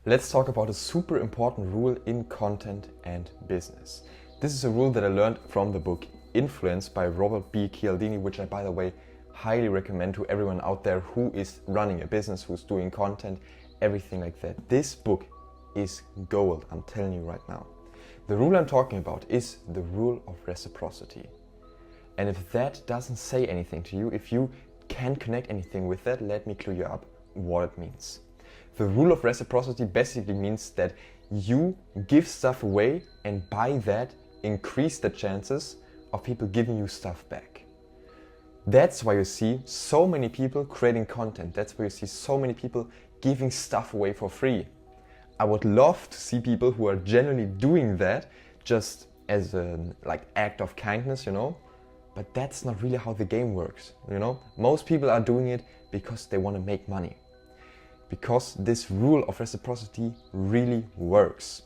Let's talk about a super important rule in content and business. This is a rule that I learned from the book Influence by Robert B. Cialdini, which I, by the way, highly recommend to everyone out there who is running a business, who's doing content, everything like that. This book is gold, I'm telling you right now. The rule I'm talking about is the rule of reciprocity. And if that doesn't say anything to you, if you can't connect anything with that, let me clear you up what it means. The rule of reciprocity basically means that you give stuff away and by that increase the chances of people giving you stuff back. That's why you see so many people creating content. That's why you see so many people giving stuff away for free. I would love to see people who are genuinely doing that just as an act of kindness, but that's not really how the game works, Most people are doing it because they want to make money. Because this rule of reciprocity really works.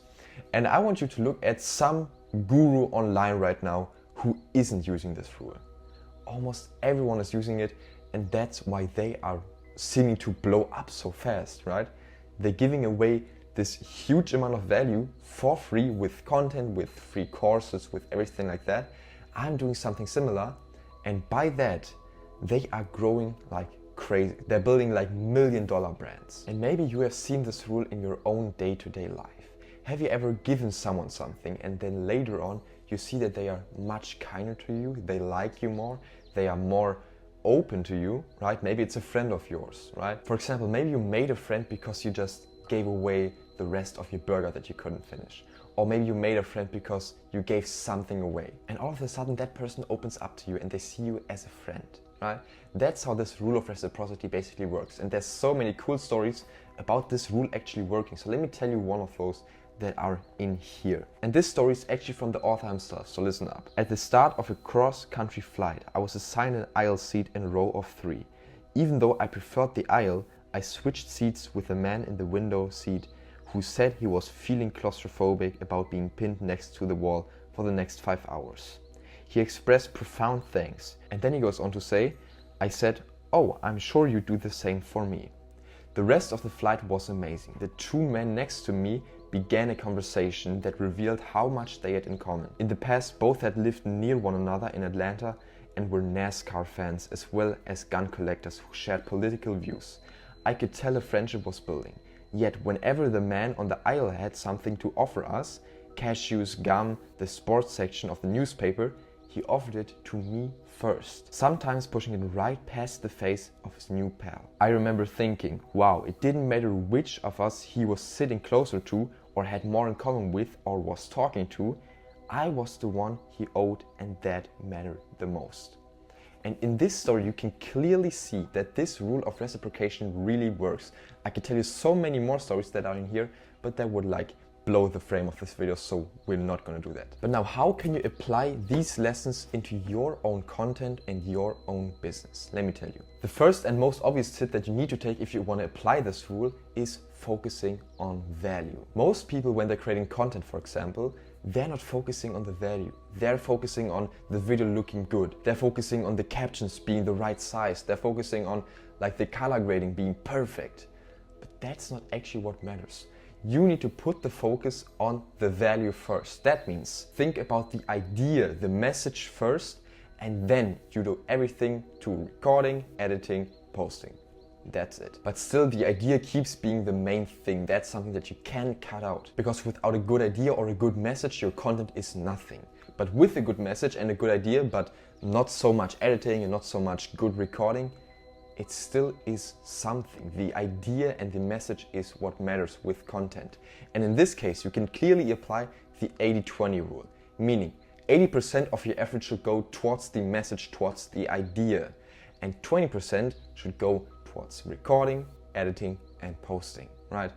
And I want you to look at some guru online right now who isn't using this rule. Almost everyone is using it, and that's why they are seeming to blow up so fast, right? They're giving away this huge amount of value for free with content, with free courses, with everything like that. I'm doing something similar, and by that, they are growing like crazy. They're building like $1-million brands. And maybe you have seen this rule in your own day-to-day life. Have you ever given someone something and then later on you see that they are much kinder to you, they like you more, they are more open to you, right? Maybe it's a friend of yours, right? For example, maybe you made a friend because you just gave away the rest of your burger that you couldn't finish. Or maybe you made a friend because you gave something away. And all of a sudden that person opens up to you and they see you as a friend, right? That's how this rule of reciprocity basically works. And there's so many cool stories about this rule actually working. So let me tell you one of those that are in here. And this story is actually from the author himself, so listen up. At the start of a cross-country flight, I was assigned an aisle seat in a row of 3. Even though I preferred the aisle, I switched seats with a man in the window seat who said he was feeling claustrophobic about being pinned next to the wall for the next 5 hours. He expressed profound thanks, and then he goes on to say, I said, "Oh, I'm sure you do the same for me." The rest of the flight was amazing. The 2 men next to me began a conversation that revealed how much they had in common. In the past, both had lived near one another in Atlanta and were NASCAR fans as well as gun collectors who shared political views. I could tell a friendship was building. Yet whenever the man on the aisle had something to offer us, cashews, gum, the sports section of the newspaper, he offered it to me first, sometimes pushing it right past the face of his new pal. I remember thinking, wow, it didn't matter which of us he was sitting closer to or had more in common with or was talking to, I was the one he owed, and that mattered the most. And in this story you can clearly see that this rule of reciprocation really works. I could tell you so many more stories that are in here, but that would blow the frame of this video, so we're not going to do that. But now, how can you apply these lessons into your own content and your own business? Let me tell you. The first and most obvious tip that you need to take if you want to apply this rule is focusing on value. Most people, when they're creating content, for example, they're not focusing on the value. They're focusing on the video looking good. They're focusing on the captions being the right size. They're focusing on the color grading being perfect. But that's not actually what matters. You need to put the focus on the value first. That means think about the idea, the message first, and then you do everything to recording, editing, posting. That's it. But still, the idea keeps being the main thing. That's something that you can't cut out. Because without a good idea or a good message, your content is nothing. But with a good message and a good idea, but not so much editing and not so much good recording, it still is something. The idea and the message is what matters with content. And in this case, you can clearly apply the 80-20 rule, meaning 80% of your effort should go towards the message, towards the idea, and 20% should go towards recording, editing, and posting, right?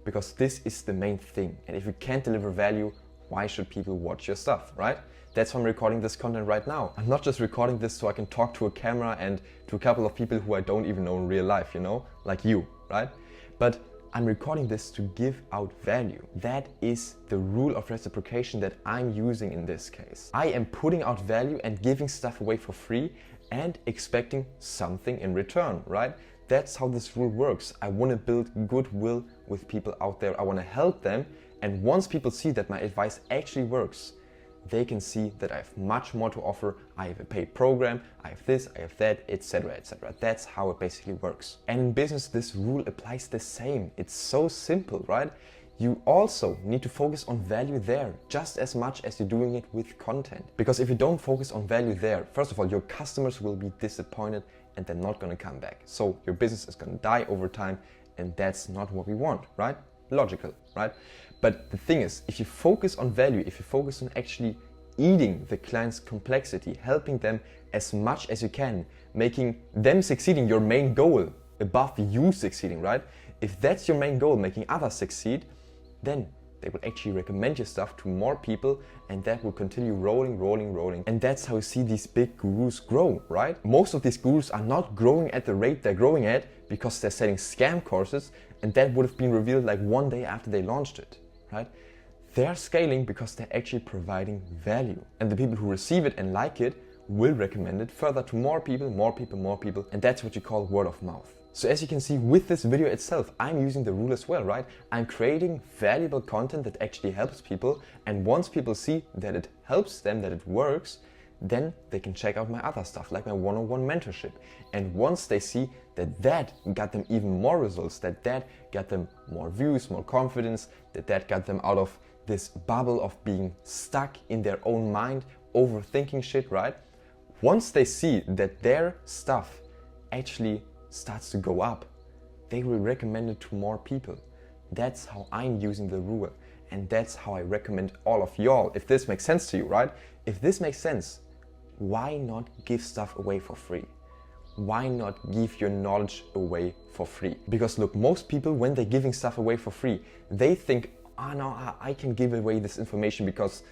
Because this is the main thing. And if you can't deliver value, why should people watch your stuff, right? That's why I'm recording this content right now. I'm not just recording this so I can talk to a camera and to a couple of people who I don't even know in real life, like you, right? But I'm recording this to give out value. That is the rule of reciprocation that I'm using in this case. I am putting out value and giving stuff away for free and expecting something in return, right? That's how this rule works. I want to build goodwill with people out there. I want to help them. And once people see that my advice actually works, they can see that I have much more to offer. I have a paid program, I have this, I have that, etc., etc. That's how it basically works. And in business, this rule applies the same. It's so simple, right? You also need to focus on value there just as much as you're doing it with content. Because if you don't focus on value there, first of all, your customers will be disappointed and they're not going to come back. So your business is going to die over time, and that's not what we want, right? Logical, right? But the thing is, if you focus on value, if you focus on actually eating the client's complexity, helping them as much as you can, making them succeeding your main goal above you succeeding, right? If that's your main goal, making others succeed, then they will actually recommend your stuff to more people, and that will continue rolling. And that's how you see these big gurus grow, right? Most of these gurus are not growing at the rate they're growing at because they're selling scam courses, and that would have been revealed like one day after they launched it, right? They're scaling because they're actually providing value. And the people who receive it and like it will recommend it further to more people. And that's what you call word of mouth. So as you can see with this video itself, I'm using the rule as well, right? I'm creating valuable content that actually helps people. And once people see that it helps them, that it works, then they can check out my other stuff, like my one-on-one mentorship. And once they see that that got them even more results, that got them more views, more confidence, that got them out of this bubble of being stuck in their own mind, overthinking shit, right? Once they see that their stuff actually starts to go up, they will recommend it to more people. That's how I'm using the rule, and that's how I recommend all of y'all. If this makes sense to you, right? If this makes sense, why not give stuff away for free? Why not give your knowledge away for free? Because look, most people, when they're giving stuff away for free, they think, oh no, I can give away this information because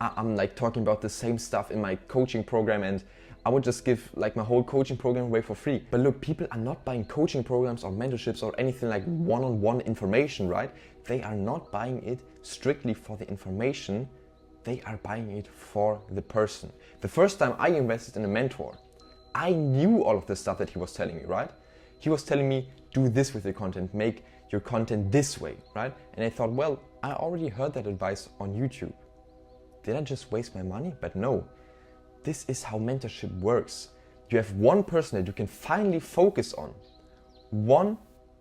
I'm like talking about the same stuff in my coaching program, and I would just give like my whole coaching program away for free. But look, people are not buying coaching programs or mentorships or anything like one-on-one information, right? They are not buying it strictly for the information. They are buying it for the person. The first time I invested in a mentor, I knew all of the stuff that he was telling me, right? He was telling me, do this with your content, make your content this way, right? And I thought, well, I already heard that advice on YouTube. Did I just waste my money? But no, this is how mentorship works. You have one person that you can finally focus on, one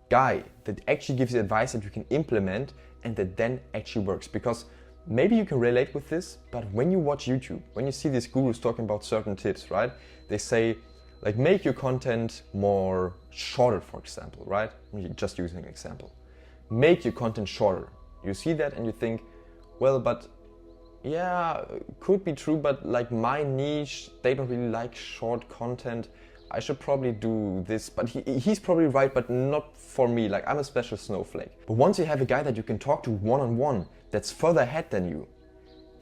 guy that actually gives you advice that you can implement and that then actually works. Because maybe you can relate with this, but when you watch YouTube, when you see these gurus talking about certain tips, right? They say, like, make your content more shorter, for example, right? Just using an example. Make your content shorter. You see that and you think, well, but yeah, could be true, but like my niche, they don't really like short content. I should probably do this, but he's probably right, but not for me. Like, I'm a special snowflake. But once you have a guy that you can talk to one-on-one that's further ahead than you,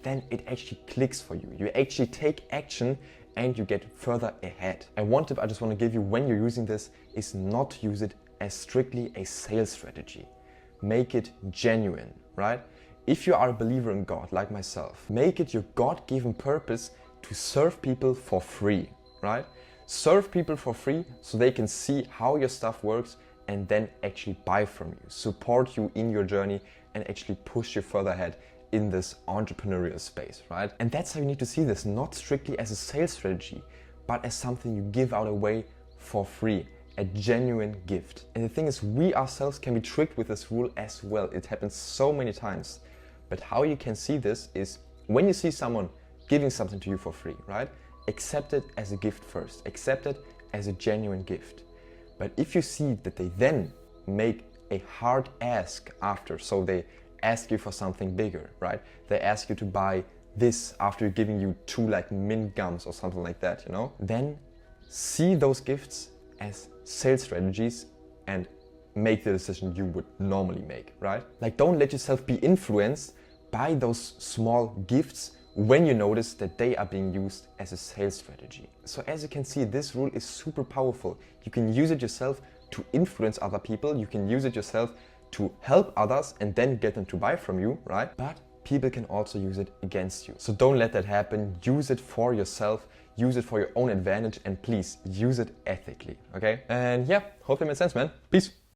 then it actually clicks for you. You actually take action and you get further ahead. And one tip I just want to give you when you're using this is not to use it as strictly a sales strategy. Make it genuine, right? If you are a believer in God, like myself, make it your God-given purpose to serve people for free, right? Serve people for free so they can see how your stuff works and then actually buy from you, support you in your journey and actually push you further ahead in this entrepreneurial space, right? And that's how you need to see this, not strictly as a sales strategy, but as something you give out away for free, a genuine gift. And the thing is, we ourselves can be tricked with this rule as well. It happens so many times. But how you can see this is when you see someone giving something to you for free, right? Accept it as a gift first. Accept it as a genuine gift. But if you see that they then make a hard ask after, so they ask you for something bigger, right? They ask you to buy this after giving you 2 like mint gums or something like that, you know? Then see those gifts as sales strategies and make the decision you would normally make, right? Like, don't let yourself be influenced by those small gifts when you notice that they are being used as a sales strategy. So as you can see, this rule is super powerful. You can use it yourself to influence other people. You can use it yourself to help others and then get them to buy from you, right? But people can also use it against you. So don't let that happen. Use it for yourself. Use it for your own advantage, and please use it ethically, okay? And yeah, hope that made sense, man. Peace.